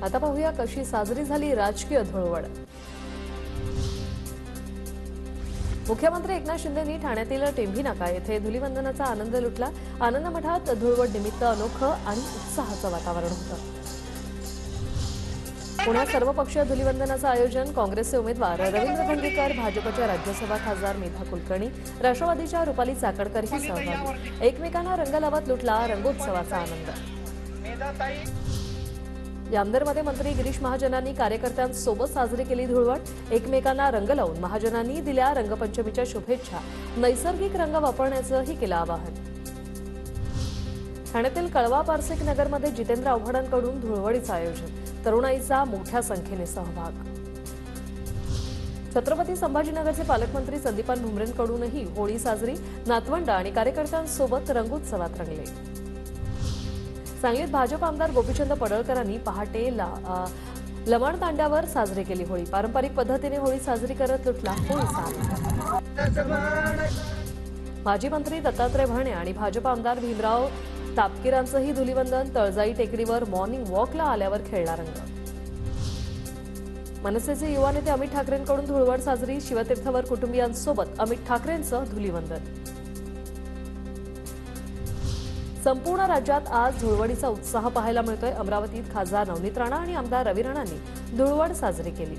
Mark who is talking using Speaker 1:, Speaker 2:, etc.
Speaker 1: आता पाहूया कशी साजरी झाली राजकीय धुळवड। मुख्यमंत्री एकनाथ शिंदेंनी ठाण्यातील टेंभी नाका येथे धुलीवंदनाचा आनंद लुटला। आनंद मठात धुळवड निमित्त अनोखं आणि उत्साहाचं वातावरण होतं। पुण्यात सर्वपक्षीय धुलीवंदनाचं आयोजन काँग्रेसचे उमेदवार रवींद्र धंगेकर, भाजपच्या राज्यसभा खासदार मेधा कुलकर्णी, राष्ट्रवादीच्या रुपाली चाकणकरही सहभागी। एकमेकांना रंग लावत लुटला रंगोत्सवाचा आनंद। यामदरमध्ये मंत्री गिरीश महाजनांनी कार्यकर्त्यांसोबत साजरी केली धुळवड। एकमेकांना रंग लावून महाजनांनी दिल्या रंगपंचमीच्या शुभेच्छा। नैसर्गिक रंग वापरण्याचंही केलं आवाहन। ठाण्यातील कळवा पारसिक नगरमध्ये जितेंद्र आव्हाडांकडून धुळवडीचं आयोजन। तरुणाईचा मोठ्या संख्येने सहभाग। छत्रपती संभाजीनगरचे पालकमंत्री संदीपान भुमरेंकडूनही होळी साजरी। नातवंड आणि कार्यकर्त्यांसोबत रंगोत्सवात रंगले। सांगलीत भाजप आमदार गोपीचंद पडळकरांनी पहाटे लमण तांड्यावर साजरी केली होळी। पारंपरिक पद्धतीने होळी साजरी करत लुटला होळीचा आनंद। माजी मंत्री दत्तात्रय भरणे आणि भाजप आमदार भीमराव तापकीरांचंही धुलीवंदन। तळजाई टेकडीवर मॉर्निंग वॉकला आल्यावर खेळला रंग। मनसेचे युवा नेते अमित ठाकरेंकडून धुळवड साजरी। शिवतीर्थवर कुटुंबियांसोबत अमित ठाकरेंचं धुलीवंदन। संपूर्ण राज्यात आज धुळवडीचा उत्साह पाहायला मिळतोय। अमरावतीत खासदार नवनीत राणा आणि आमदार रवी राणांनी धुळवड साजरी केली।